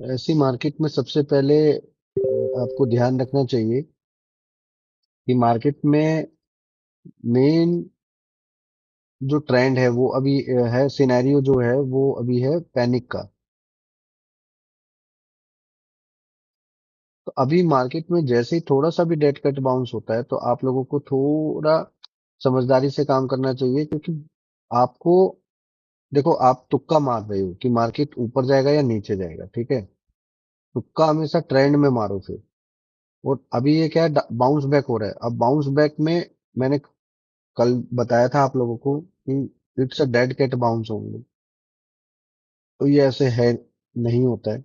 ऐसी मार्केट में सबसे पहले आपको ध्यान रखना चाहिए कि मार्केट में मेन जो ट्रेंड है वो अभी है, सिनेरियो जो है वो अभी है पैनिक का। तो अभी मार्केट में जैसे ही थोड़ा सा भी डेट कट बाउंस होता है तो आप लोगों को थोड़ा समझदारी से काम करना चाहिए, क्योंकि आपको, देखो, आप तुक्का मार रहे हो कि मार्केट ऊपर जाएगा या नीचे जाएगा, ठीक है। तुक्का हमेशा ट्रेंड में मारो फिर। और अभी ये क्या है, बाउंस बैक हो रहा है। अब बाउंस बैक में मैंने कल बताया था आप लोगों को कि it's a dead cat bounce only. तो ये ऐसे है, नहीं होता है।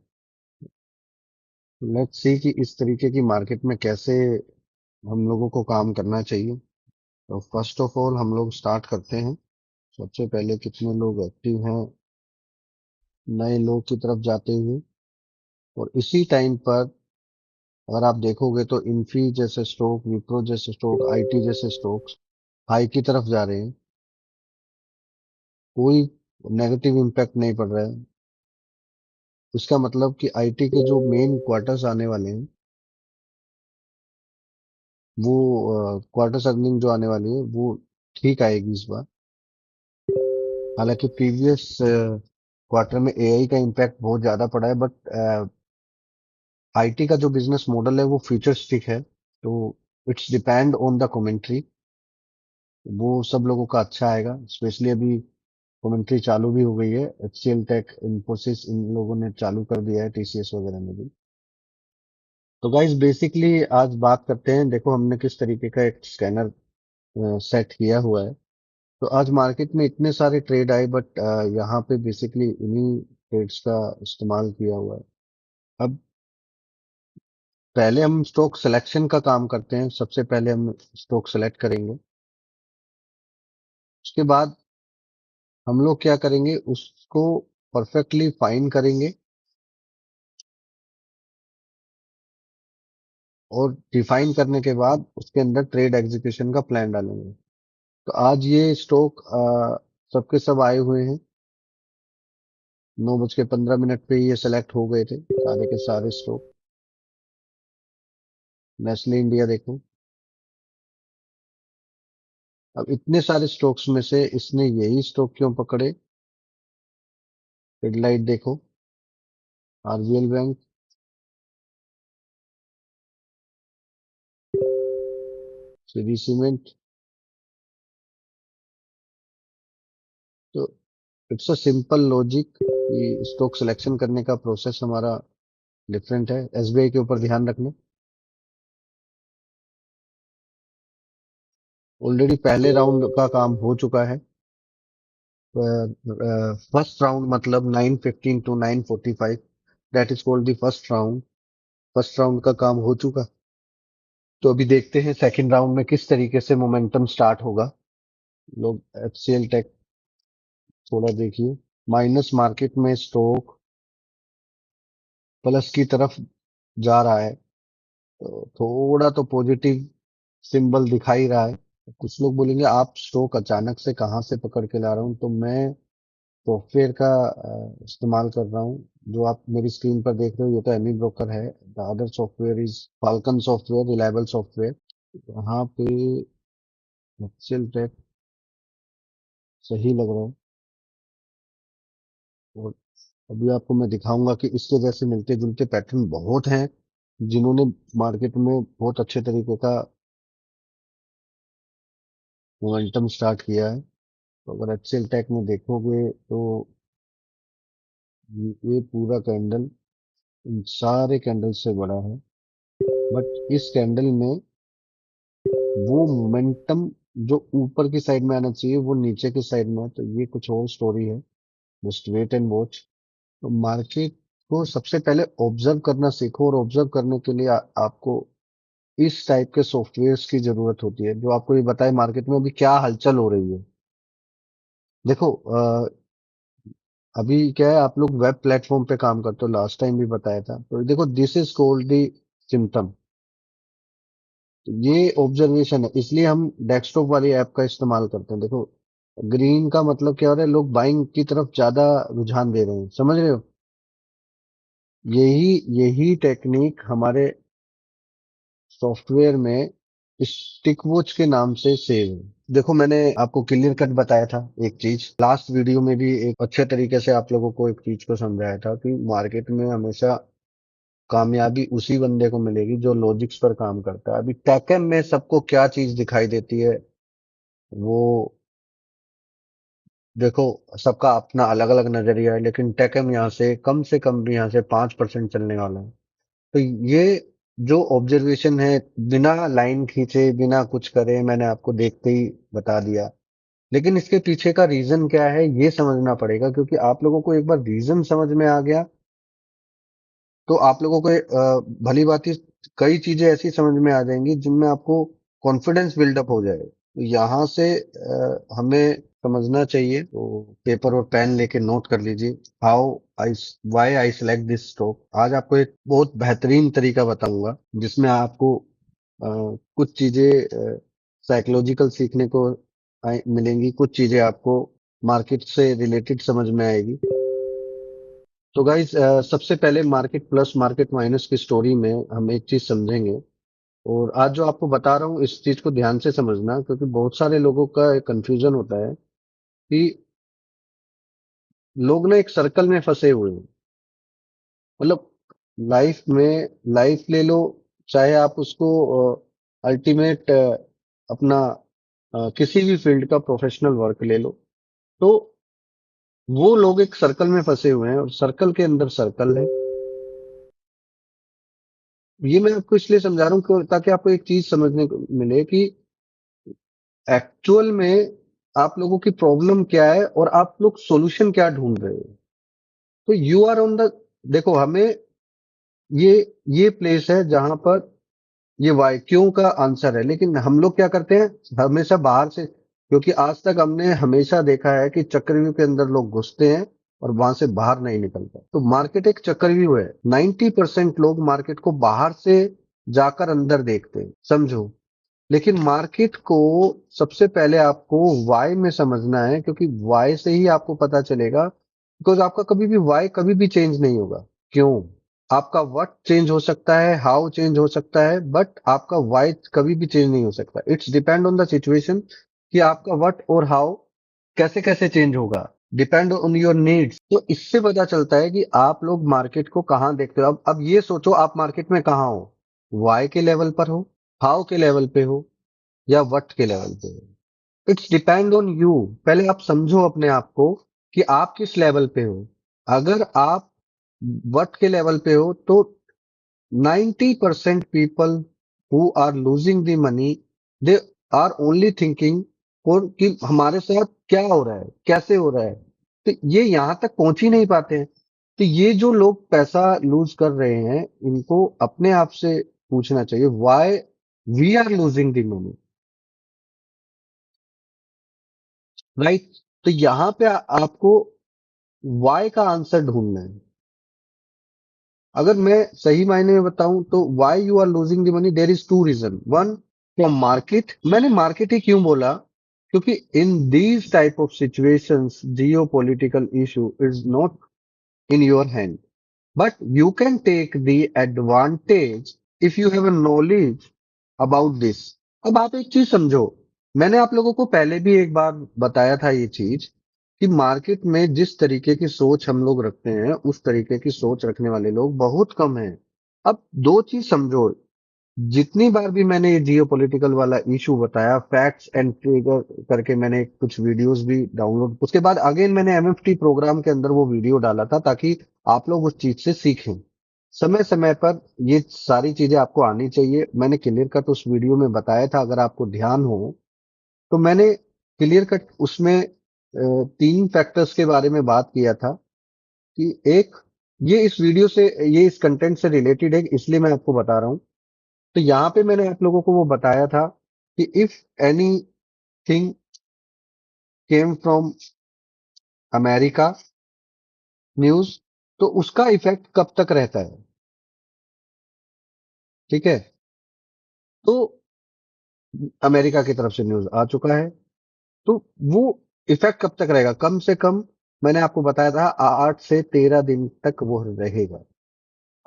लेट्स सी कि इस तरीके की मार्केट में कैसे हम लोगों को काम करना चाहिए। तो फर्स्ट ऑफ ऑल हम लोग स्टार्ट करते हैं। सबसे पहले कितने लोग एक्टिव हैं, नए लोग की तरफ जाते हुए। और इसी टाइम पर अगर आप देखोगे तो इन्फी जैसे स्टॉक, विप्रो जैसे स्टॉक, आईटी जैसे स्टॉक्स हाई की तरफ जा रहे हैं। कोई नेगेटिव इम्पैक्ट नहीं पड़ रहा है। इसका मतलब कि आईटी के जो मेन क्वार्टर्स आने वाले हैं, वो क्वार्टर्स अर्निंग जो आने वाली है वो ठीक आएगी इस बार। हालांकि प्रीवियस क्वार्टर में एआई का इम्पैक्ट बहुत ज्यादा पड़ा है, बट आईटी का जो बिजनेस मॉडल है वो फ्यूचरिस्टिक है। तो it's depend on the commentary. वो सब लोगों का अच्छा आएगा, स्पेशली अभी कमेंट्री चालू भी हो गई है। एचसीएल टेक, इन्फोसिस, इन लोगों ने चालू कर दिया है, टीसीएस वगैरह ने भी। तो गाइस बेसिकली आज बात करते हैं, देखो हमने किस तरीके का एक स्कैनर सेट किया हुआ है। तो आज मार्केट में इतने सारे ट्रेड आए, बट यहाँ पे बेसिकली इन्हीं ट्रेड्स का इस्तेमाल किया हुआ है। अब पहले हम स्टॉक सिलेक्शन का काम करते हैं। सबसे पहले हम स्टॉक सेलेक्ट करेंगे। उसके बाद हम लोग क्या करेंगे, उसको परफेक्टली फाइन करेंगे और डिफाइन करने के बाद उसके अंदर ट्रेड एग्जीक्यूशन का प्लान डालेंगे। तो आज ये स्टॉक सबके सब आए हुए हैं। 9:15 पे ये सेलेक्ट हो गए थे सारे के सारे स्टॉक। नेस्ले इंडिया देखो। अब इतने सारे स्टॉक्स में से इसने यही स्टॉक क्यों पकड़े? हेडलाइट देखो। आरबीएल बैंक, सीरी सीमेंट। तो इट्स अ सिंपल लॉजिक कि स्टॉक सिलेक्शन करने का प्रोसेस हमारा डिफरेंट है। एसबीआई के ऊपर ध्यान रखना। ऑलरेडी पहले राउंड का काम हो चुका है। फर्स्ट राउंड मतलब 9:15 to 9:45, that is called the first round. First round का काम हो चुका। तो अभी देखते हैं सेकंड राउंड में किस तरीके से मोमेंटम स्टार्ट होगा। लोग एचसीएल टेक थोड़ा देखिए। माइनस मार्केट में स्टॉक प्लस की तरफ जा रहा है। तो थोड़ा तो पॉजिटिव सिंबल दिखा ही रहा है। कुछ लोग बोलेंगे आप स्टॉक अचानक से कहाँ से पकड़ के ला रहा हूँ, तो मैं सॉफ्टवेयर का इस्तेमाल कर रहा हूँ। जो आप मेरी स्क्रीन पर देख रहे हो ये तो एमी ब्रोकर है। The other software is falcon software, reliable software. यहाँ पे एक्सेल टेक सही लग रहा है। और अभी आपको मैं दिखाऊंगा कि इसके जैसे मिलते जुलते पैटर्न बहुत हैं जिन्होंने मार्केट में बहुत अच्छे तरीके का मोमेंटम स्टार्ट किया है। तो अगर एक्सेल टेक में देखोगे तो ये पूरा कैंडल इन सारे कैंडल से बड़ा है। बट इस कैंडल में वो मोमेंटम जो ऊपर की साइड में आना चाहिए वो नीचे की साइड में है। तो ये कुछ और स्टोरी है। Just wait and watch. तो मार्केट को सबसे पहले ऑब्जर्व करना सीखो, और ऑब्जर्व करने के लिए आपको इस टाइप के सॉफ्टवेयर्स की जरूरत होती है जो आपको ये बताए मार्केट में अभी क्या हलचल हो रही है। देखो अभी क्या है, आप लोग वेब प्लेटफॉर्म पे काम करते हो, लास्ट टाइम भी बताया था। तो देखो, this is called the symptom. ये ऑब्जर्वेशन है, इसलिए हम डेस्कटॉप वाली ऐप का इस्तेमाल करते हैं। देखो, ग्रीन का मतलब क्या हो रहा है, लोग बाइंग की तरफ ज्यादा रुझान दे रहे हैं, समझ रहे हो। यही यही टेक्निक हमारे सॉफ्टवेयर में स्टिक वॉच के नाम से सेव है। देखो, मैंने आपको क्लियर कट बताया था एक चीज, लास्ट वीडियो में भी एक अच्छे तरीके से आप लोगों को एक चीज को समझाया था कि मार्केट में हमेशा कामयाबी उसी बंदे को मिलेगी जो लॉजिक्स पर काम करता है। अभी टेकम में सबको क्या चीज दिखाई देती है, वो देखो, सबका अपना अलग अलग नजरिया है, लेकिन टेकम यहाँ से कम भी यहाँ से 5% चलने वाला है। तो ये जो ऑब्जर्वेशन है, बिना लाइन खींचे बिना कुछ करे मैंने आपको देखते ही बता दिया। लेकिन इसके पीछे का रीजन क्या है ये समझना पड़ेगा, क्योंकि आप लोगों को एक बार रीजन समझ में आ गया तो आप लोगों को भली भांति कई चीजें ऐसी समझ में आ जाएंगी जिनमें आपको कॉन्फिडेंस बिल्डअप हो जाए। तो यहाँ से हमें समझना चाहिए, तो पेपर और पेन लेके नोट कर लीजिए। How I why I select this stock. आज आपको एक बहुत बेहतरीन तरीका बताऊंगा जिसमें आपको कुछ चीजें साइकोलॉजिकल सीखने को मिलेंगी, कुछ चीजें आपको मार्केट से रिलेटेड समझ में आएगी। तो गाइस, सबसे पहले मार्केट प्लस मार्केट माइनस की स्टोरी में हम एक चीज समझेंगे। और आज जो आपको बता रहा हूँ इस चीज को ध्यान से समझना, क्योंकि बहुत सारे लोगों का कंफ्यूजन होता है कि लोग ना एक सर्कल में फंसे हुए हैं। मतलब लाइफ में, लाइफ ले लो, चाहे आप उसको अल्टीमेट अपना किसी भी फील्ड का प्रोफेशनल वर्क ले लो, तो वो लोग एक सर्कल में फंसे हुए हैं और सर्कल के अंदर सर्कल है। ये मैं आपको इसलिए समझा रहा हूँ ताकि आपको एक चीज समझने को मिले कि एक्चुअल में आप लोगों की प्रॉब्लम क्या है और आप लोग सॉल्यूशन क्या ढूंढ रहे हो। तो यू आर ऑन द, देखो, हमें ये ये प्लेस है जहां पर ये वाई क्यों का आंसर है, लेकिन हम लोग क्या करते हैं हमेशा बाहर से, क्योंकि आज तक हमने हमेशा देखा है कि चक्रव्यूह के अंदर लोग घुसते हैं और वहां से बाहर नहीं निकलता। तो मार्केट एक चक्रव्यूह है। 90% लोग मार्केट को बाहर से जाकर अंदर देखते हैं, समझो। लेकिन मार्केट को सबसे पहले आपको वाई में समझना है, क्योंकि वाई से ही आपको पता चलेगा। बिकॉज आपका कभी भी वाई कभी भी चेंज नहीं होगा। क्यों? आपका व्हाट चेंज हो सकता है, हाउ चेंज हो सकता है, बट आपका वाई कभी भी चेंज नहीं हो सकता। It's depend on the situation कि आपका व्हाट और हाउ कैसे कैसे चेंज होगा, डिपेंड ऑन योर नीड्स। तो इससे पता चलता है कि आप लोग मार्केट को कहाँ देखते हो। अब ये सोचो आप मार्केट में कहाँ हो, वाई के लेवल पर हो, हाउ के लेवल पे हो, या व्हाट के लेवल पे हो। It's depend on you. पहले आप समझो अपने आप को कि आप किस लेवल पे हो। अगर आप व्हाट के लेवल पे हो तो 90% people who are losing the money, they are only thinking for कि हमारे साथ क्या हो रहा है, कैसे हो रहा है। तो ये यहां तक पहुंच ही नहीं पाते हैं। तो ये जो लोग पैसा लूज कर रहे हैं, इनको अपने आप से पूछना चाहिए, why we are losing the money, right. तो यहाँ पे आपको व्हाई का आंसर ढूंढना है। अगर मैं सही मायने में बताऊं तो why you are losing the money, there is two reason. One, from market. मैंने मार्केट ही क्यों बोला, क्योंकि in these type of situations geopolitical issue is not in your hand, but you can take the advantage if you have a knowledge about this। अब आप एक चीज समझो, मैंने आप लोगों को पहले भी एक बार बताया था ये चीज कि मार्केट में जिस तरीके की सोच हम लोग रखते हैं उस तरीके की सोच रखने वाले लोग बहुत कम हैं। अब दो चीज समझो, जितनी बार भी मैंने ये जियो पॉलिटिकल वाला इशू बताया, फैक्ट्स एंड ट्रिगर करके मैंने कुछ वीडियोस भी डाउनलोड, उसके बाद अगेन मैंने एमएफटी प्रोग्राम के अंदर वो वीडियो डाला था ताकि आप लोग उस चीज से सीखें। समय समय पर ये सारी चीजें आपको आनी चाहिए। मैंने क्लियर कट उस वीडियो में बताया था, अगर आपको ध्यान हो तो मैंने क्लियर कट उसमें 3 फैक्टर्स के बारे में बात किया था कि एक, ये इस वीडियो से, ये इस कंटेंट से रिलेटेड है इसलिए मैं आपको बता रहा हूँ। तो यहाँ पे मैंने आप लोगों को वो बताया था कि if any thing came from America news, तो उसका इफेक्ट कब तक रहता है। ठीक है। तो अमेरिका की तरफ से न्यूज आ चुका है, तो वो इफेक्ट कब तक रहेगा, कम से कम मैंने आपको बताया था 8 से 13 दिन तक वो रहेगा।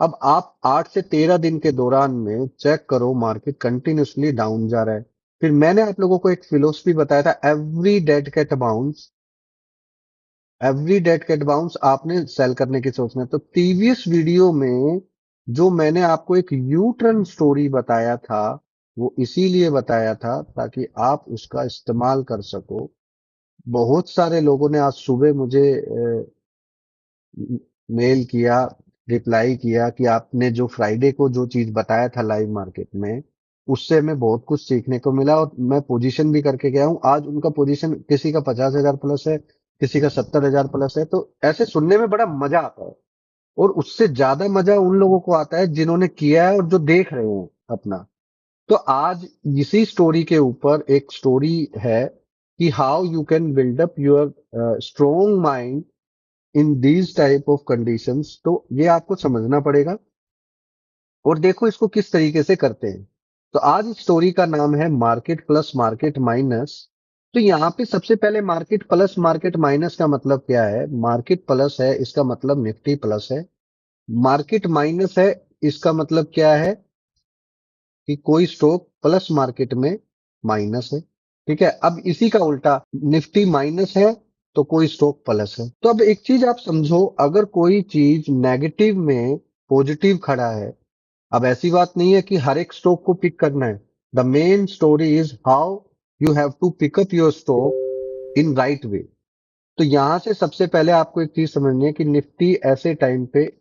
अब आप 8 से 13 दिन के दौरान में चेक करो, मार्केट कंटिन्यूसली डाउन जा रहा है। फिर मैंने आप लोगों को एक फिलोसफी बताया था, एवरी डेड कैट बाउंस आपने सेल करने की सोचना है। तो प्रीवियस वीडियो में जो मैंने आपको एक यू टर्न स्टोरी बताया था, वो इसीलिए बताया था ताकि आप उसका इस्तेमाल कर सको। बहुत सारे लोगों ने आज सुबह मुझे मेल किया, रिप्लाई किया कि आपने जो फ्राइडे को जो चीज बताया था लाइव मार्केट में, उससे हमें बहुत कुछ सीखने को मिला और मैं पोजीशन भी करके गया हूं। आज उनका पोजीशन किसी का 50,000 प्लस है, किसी का 70,000 प्लस है। तो ऐसे सुनने में बड़ा मजा आता है, और उससे ज्यादा मजा उन लोगों को आता है जिन्होंने किया है और जो देख रहे हैं अपना। तो आज इसी स्टोरी के ऊपर एक स्टोरी है कि how you can build up your strong mind in these type of conditions. तो ये आपको समझना पड़ेगा, और देखो इसको किस तरीके से करते हैं। तो आज इस स्टोरी का नाम है मार्केट प्लस मार्केट माइनस। तो यहाँ पे सबसे पहले मार्केट प्लस मार्केट माइनस का मतलब क्या है। मार्केट प्लस है, इसका मतलब निफ्टी प्लस है। मार्केट माइनस है, इसका मतलब क्या है कि कोई स्टॉक प्लस मार्केट में माइनस है। ठीक है, अब इसी का उल्टा, निफ्टी माइनस है तो कोई स्टॉक प्लस है। तो अब एक चीज आप समझो, अगर कोई चीज नेगेटिव में पॉजिटिव खड़ा है, अब ऐसी बात नहीं है कि हर एक स्टॉक को पिक करना है। The main story is how you have to pick up your stock in right way. तो यहां से सबसे पहले आपको एक चीज समझनी है कि निफ्टी ऐसे टाइम पे,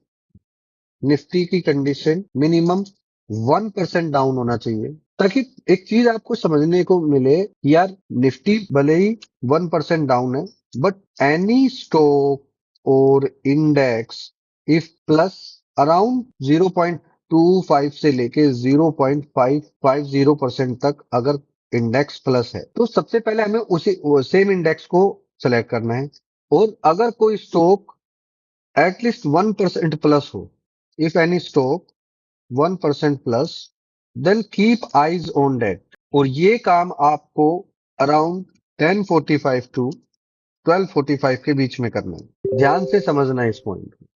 निफ्टी की कंडीशन मिनिमम 1% डाउन होना चाहिए, ताकि एक चीज आपको समझने को मिले कि यार निफ्टी भले ही 1% डाउन है, बट एनी स्टॉक और इंडेक्स इफ प्लस अराउंड 0.25 से लेके 0.550% तक, अगर इंडेक्स प्लस है तो सबसे पहले हमें उसी सेम इंडेक्स को सेलेक्ट करना है। और अगर कोई स्टॉक एटलीस्ट 1% प्लस हो, if any stock 1% plus, then keep eyes on that. और ये काम आपको अराउंड 10:45 टू 12:45 के बीच में करना है। ध्यान से समझना है इस पॉइंट को।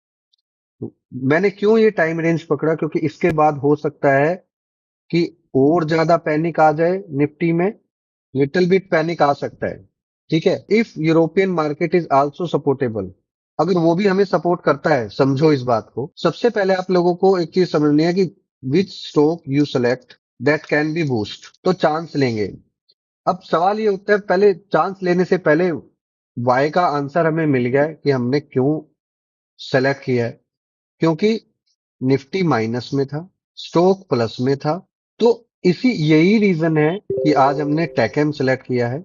मैंने क्यों ये टाइम रेंज पकड़ा, क्योंकि इसके बाद हो सकता है कि और ज्यादा पैनिक आ जाए निफ्टी में, लिटिल बिट पैनिक आ सकता है। ठीक है, if European market is also supportable, अगर वो भी हमें सपोर्ट करता है, समझो इस बात को। सबसे पहले आप लोगों को एक चीज समझनी है कि विच stock you select that can be boost. तो चांस लेंगे। अब सवाल ये उठता है, पहले चांस लेने से पहले वाई का आंसर हमें मिल गया है कि हमने क्यों सेलेक्ट किया है। क्योंकि निफ्टी माइनस में था, स्टॉक प्लस में था। तो इसी यही रीजन है कि आज हमने टेकएम सेलेक्ट किया है।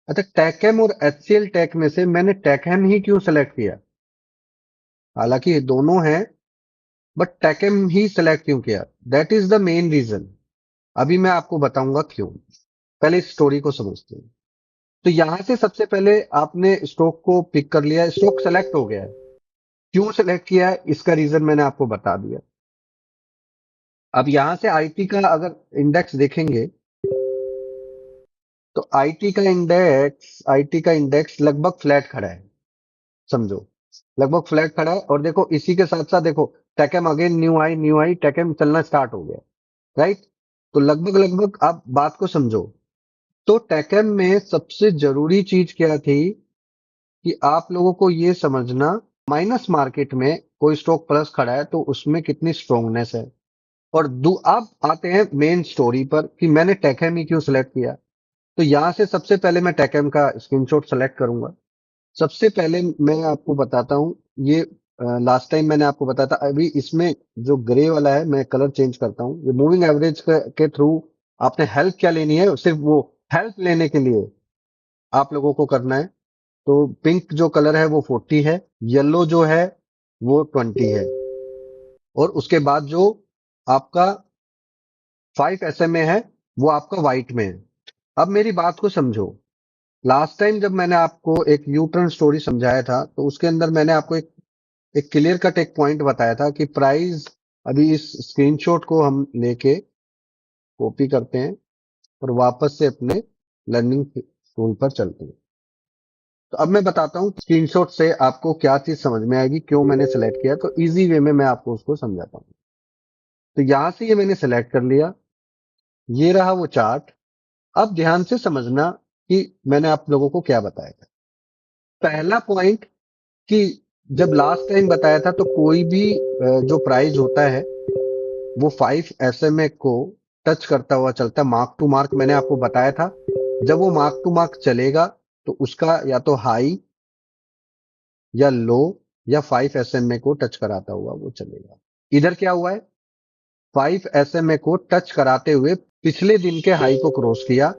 अच्छा, टेकएम और एचसीएल टेक में से मैंने टेकएम ही क्यों सेलेक्ट किया, हालांकि ये दोनों हैं, बट टेकएम ही सेलेक्ट क्यों किया, that is the main reason. अभी मैं आपको बताऊंगा क्यों। पहले इस स्टोरी को समझते हैं। तो यहां से सबसे पहले आपने स्टॉक को पिक कर लिया, स्टॉक सेलेक्ट हो गया है। क्यों सेलेक्ट किया है, इसका रीजन मैंने आपको बता दिया। अब यहां से आईटी का अगर इंडेक्स देखेंगे, तो आईटी का इंडेक्स लगभग फ्लैट खड़ा है। समझो, लगभग फ्लैट खड़ा है। और देखो इसी के साथ साथ देखो, टेकएम अगेन न्यू आई टेकएम चलना स्टार्ट हो गया। राइट। तो लगभग लगभग आप बात को समझो। तो टेकएम में सबसे जरूरी चीज क्या थी कि आप लोगों को ये समझना, माइनस मार्केट में कोई स्टॉक प्लस खड़ा है तो उसमें कितनी स्ट्रोंगनेस है। और अब आते हैं मेन स्टोरी पर कि मैंने टेकएम ही क्यों सिलेक्ट किया। तो यहां से सबसे पहले मैं टेकएम का स्क्रीनशॉट सेलेक्ट करूंगा। सबसे पहले मैं आपको बताता हूँ, ये लास्ट टाइम मैंने आपको बताया था। अभी इसमें जो ग्रे वाला है, मैं कलर चेंज करता हूँ। ये मूविंग एवरेज के थ्रू आपने हेल्प क्या लेनी है, सिर्फ वो हेल्प लेने के लिए आप लोगों को करना है। तो पिंक जो कलर है वो 40 है, येलो जो है वो 20 है, और उसके बाद जो आपका 5 SMA है वो आपका व्हाइट में है। अब मेरी बात को समझो। लास्ट टाइम जब मैंने आपको एक यू टर्न स्टोरी समझाया था, तो उसके अंदर मैंने आपको एक क्लियर कट एक पॉइंट बताया था कि प्राइस, अभी इस स्क्रीनशॉट को हम लेके कॉपी करते हैं और वापस से अपने लर्निंग टूल पर चलते हैं। तो अब मैं बताता हूँ स्क्रीनशॉट से आपको क्या चीज समझ में आएगी, क्यों मैंने सेलेक्ट किया, तो इजी वे में मैं आपको उसको समझाता हूँ। तो यहां से ये मैंने सेलेक्ट कर लिया, ये रहा वो चार्ट। अब ध्यान से समझना कि मैंने आप लोगों को क्या बताया था। पहला पॉइंट कि जब लास्ट टाइम बताया था तो कोई भी जो प्राइस होता है वो 5 SMA को टच करता हुआ चलता है। मार्क टू मार्क मैंने आपको बताया था, जब वो मार्क टू मार्क चलेगा तो उसका या तो हाई या लो या 5 SMA को टच कराता हुआ वो चलेगा। इधर क्या हुआ है, 5 SMA को टच कराते हुए पिछले दिन के हाई को क्रॉस किया।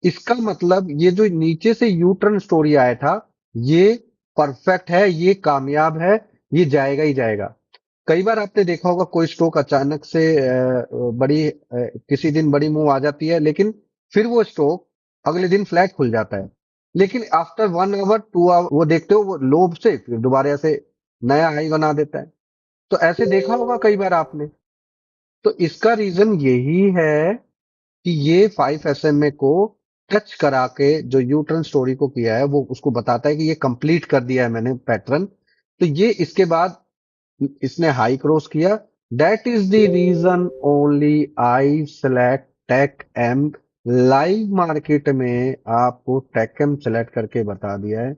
इसका मतलब ये जो नीचे से यू टर्न स्टोरी आया था, ये परफेक्ट है, ये कामयाब है, ये जाएगा ही जाएगा। कई बार आपने देखा होगा कोई स्टॉक अचानक से किसी दिन बड़ी मूव आ जाती है, लेकिन फिर वो स्टॉक अगले दिन फ्लैट खुल जाता है। लेकिन आफ्टर 1 आवर 2 आवर वो देखते हो वो लो से फिर दोबारा से नया हाई बना देता है। तो ऐसे देखा होगा कई बार आपने। तो इसका रीजन यही है कि ये 5 SMA को टच करा के जो यू टर्न स्टोरी को किया है वो उसको बताता है कि ये कंप्लीट कर दिया है मैंने पैटर्न। तो ये इसके बाद इसने हाई क्रॉस किया। That is the reason only I select Tech M. Live market में आपको टेक एम सेलेक्ट करके बता दिया है।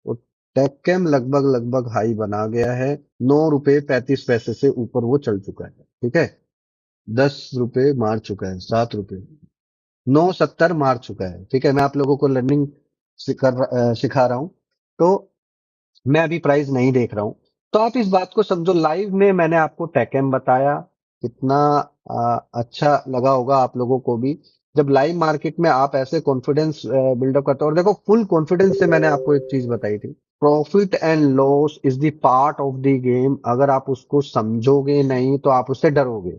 वो टेक एम लगभग लगभग हाई बना गया है, 9 रुपए 35 पैसे से ऊपर वो चल चुका है। ठीक है, 10 रुपए मार चुका है, 7 रुपए, 9.70 मार चुका है। ठीक है, मैं आप लोगों को लर्निंग सिखा रहा हूं, तो मैं अभी प्राइस नहीं देख रहा हूं। तो आप इस बात को समझो, लाइव में मैंने आपको टेकेम बताया, कितना अच्छा लगा होगा आप लोगों को भी जब लाइव मार्केट में आप ऐसे कॉन्फिडेंस बिल्डअप करते हो। और देखो फुल कॉन्फिडेंस से मैंने आपको एक चीज बताई थी, profit and loss is the part of the game. अगर आप उसको समझोगे नहीं तो आप उससे डरोगे।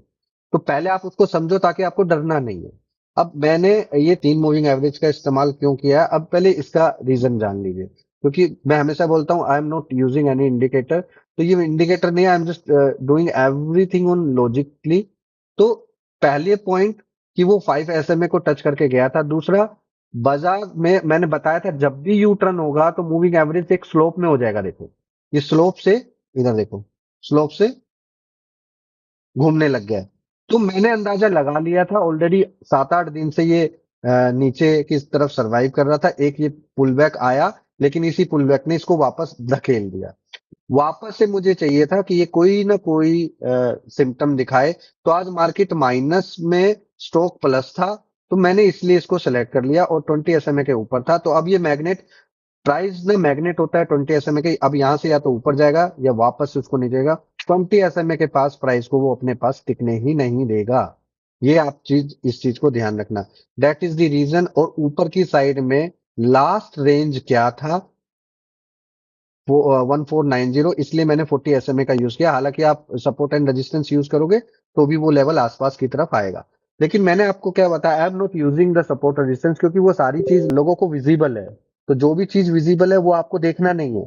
तो पहले आप उसको समझो ताकि आपको डरना नहीं है। अब मैंने ये 3 मूविंग एवरेज का इस्तेमाल क्यों किया है, अब पहले इसका रीजन जान लीजिए। क्योंकि मैं हमेशा बोलता हूँ I am not using any indicator, तो ये इंडिकेटर नहीं है, I am just doing everything on logically. तो पहले पॉइंट कि वो 5 SMA को टच करके गया था। दूसरा, बाजार में मैंने बताया था जब भी यू टर्न होगा तो मूविंग एवरेज एक स्लोप में हो जाएगा। देखो ये स्लोप से, इधर देखो, स्लोप से घूमने लग गया है। तो मैंने अंदाजा लगा लिया था ऑलरेडी, 7 8 दिन से ये नीचे की तरफ सरवाइव कर रहा था। एक ये पुल बैक आया, लेकिन इसी पुल बैक ने इसको वापस धकेल दिया। वापस से मुझे चाहिए था कि ये कोई ना कोई सिम्टम दिखाए। तो आज मार्केट माइनस में, स्टॉक प्लस था, तो मैंने इसलिए इसको सेलेक्ट कर लिया और 20 SMA के ऊपर था। तो अब ये मैग्नेट, प्राइस में मैग्नेट होता है 20 SMA के, अब यहां से या तो ऊपर जाएगा या वापस से उसको नीचे जाएगा। 20 SMA के पास प्राइस को वो अपने पास टिकने ही नहीं देगा। ये आप इस चीज को ध्यान रखना। That is the reason. और ऊपर की साइड में लास्ट रेंज क्या था, वो 1490, इसलिए मैंने 40 SMA का यूज किया। हालांकि आप सपोर्ट एंड रेजिस्टेंस यूज करोगे तो भी वो लेवल आसपास की तरफ आएगा। लेकिन मैंने आपको क्या बताया, I am not using the support resistance, क्योंकि वो सारी चीज लोगों को विजिबल है। तो जो भी चीज विजिबल है वो आपको देखना नहीं है।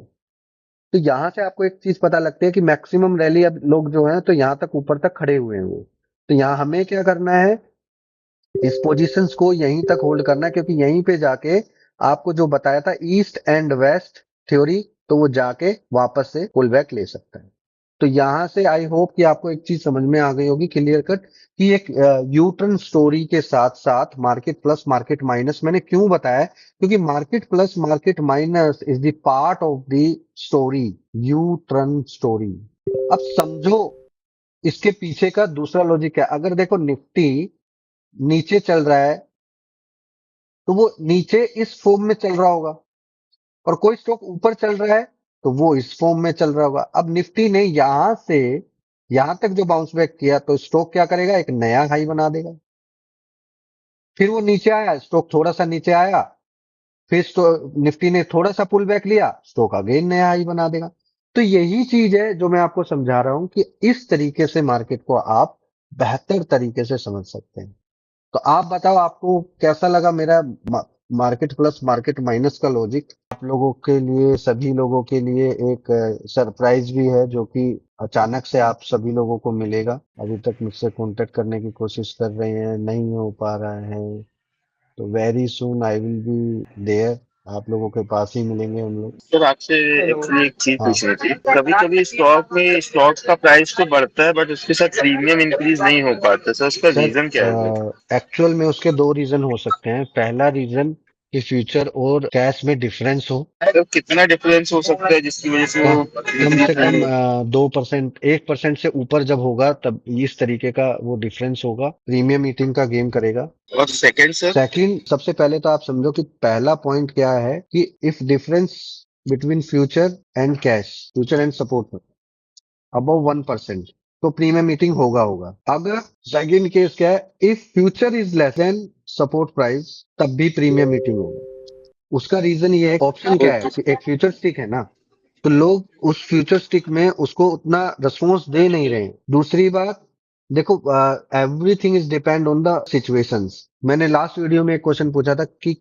तो यहां से आपको एक चीज पता लगती है कि मैक्सिमम रैली अब लोग जो हैं तो यहां तक ऊपर तक खड़े हुए हैं वो। तो यहां हमें क्या करना है, इस पोजीशंस को यहीं तक होल्ड करना है, क्योंकि यहीं पे जाके आपको जो बताया था ईस्ट एंड वेस्ट थ्योरी, तो वो जाके वापस से पुल बैक ले सकता है। तो यहां से आई होप कि आपको एक चीज समझ में आ गई होगी क्लियर कट, कि एक यू टर्न स्टोरी के साथ साथ मार्केट प्लस मार्केट माइनस मैंने क्यों बताया, क्योंकि market plus market minus is the part of the story, U turn story. अब समझो इसके पीछे का दूसरा लॉजिक है। अगर देखो निफ्टी नीचे चल रहा है तो वो नीचे इस फॉर्म में चल रहा होगा, और कोई स्टॉक ऊपर चल रहा है तो वो इस फॉर्म में चल रहा होगा। अब निफ्टी ने यहां से यहां तक जो बाउंस बैक किया तो स्टॉक क्या करेगा, एक नया हाई बना देगा। फिर वो नीचे आया, स्टॉक थोड़ा सा नीचे आया, फिर निफ्टी ने थोड़ा सा पुल बैक लिया, स्टॉक अगेन नया हाई बना देगा। तो यही चीज है जो मैं आपको समझा रहा हूं कि इस तरीके से मार्केट को आप बेहतर तरीके से समझ सकते हैं। तो आप बताओ आपको कैसा लगा मेरा मार्केट प्लस मार्केट माइनस का लॉजिक। आप लोगों के लिए, सभी लोगों के लिए एक सरप्राइज भी है जो कि अचानक से आप सभी लोगों को मिलेगा। अभी तक मुझसे कांटेक्ट करने की कोशिश कर रहे हैं, नहीं हो पा रहा है, तो very soon I will be there. आप लोगों के पास ही मिलेंगे हम लोग। सर आपसे एक्चुअली एक चीज हाँ पूछनी थी। कभी कभी स्टॉक का प्राइस तो बढ़ता है बट उसके साथ प्रीमियम इंक्रीज नहीं हो पाता, सर उसका सर, रीजन क्या है सर? एक्चुअल में उसके दो रीजन हो सकते हैं। पहला रीजन कि फ्यूचर और कैश में डिफरेंस हो। तो कितना डिफरेंस हो सकता है जिसकी वजह से क- वो कम से इंक्रीज नहीं कम हो? 2%, 1% से ऊपर जब होगा तब इस तरीके का वो डिफरेंस होगा, प्रीमियम ईटिंग का गेम करेगा। और सेकंड सर? सेकंड, सबसे पहले तो आप समझो कि पहला पॉइंट क्या है कि if difference between future and cash, future and support above 1%, तो प्रीमियम मीटिंग होगा। अगर सेकंड केस क्या है, if future is less than support price, तब भी प्रीमियम मीटिंग होगा। उसका रीजन ये है, ऑप्शन क्या है ओके। कि एक फ्यूचर स्टिक है ना, तो लोग उस फ्यूचर स्टिक में उसको उतना रिस्पॉन्स दे नहीं रहे हैं। दूसरी बात, देखो, everything is depend on the situations. मैंने लास्ट वीडियो में एक क्वेश्चन पूछा था कि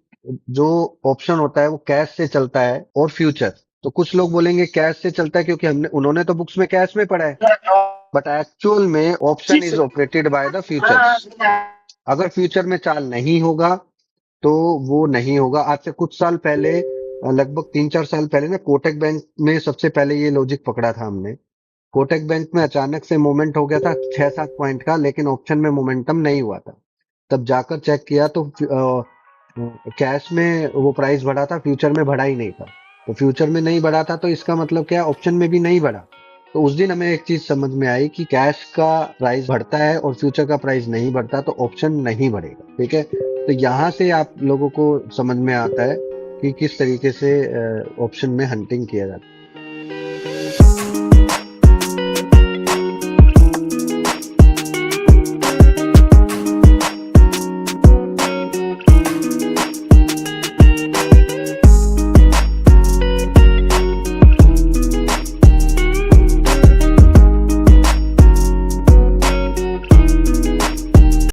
जो ऑप्शन होता है वो कैश से चलता है और फ्यूचर, तो कुछ लोग बोलेंगे कैश से चलता है क्योंकि हमने उन्होंने तो बुक्स में कैश में पढ़ा है, बट एक्चुअल में जी option is sir. Operated by the futures. अगर फ्यूचर में चाल नहीं होगा तो वो नहीं होगा। आज से कुछ साल पहले, लगभग 3-4 साल पहले ना, कोटक बैंक में सबसे पहले ये लॉजिक पकड़ा था हमने। कोटक बैंक में अचानक से मोमेंट हो गया था 6-7 पॉइंट का, लेकिन ऑप्शन में मोमेंटम नहीं हुआ था। तब जाकर चेक किया तो कैश में वो प्राइस बढ़ा था, फ्यूचर में बढ़ा ही नहीं था। तो फ्यूचर में नहीं बढ़ा था तो इसका मतलब क्या, ऑप्शन में भी नहीं बढ़ा। तो उस दिन हमें एक चीज समझ में आई कि कैश का प्राइस बढ़ता है और फ्यूचर का प्राइस नहीं बढ़ता, तो ऑप्शन नहीं बढ़ेगा। ठीक है, तो यहाँ से आप लोगों को समझ में आता है कि किस तरीके से ऑप्शन में हंटिंग किया जाता है।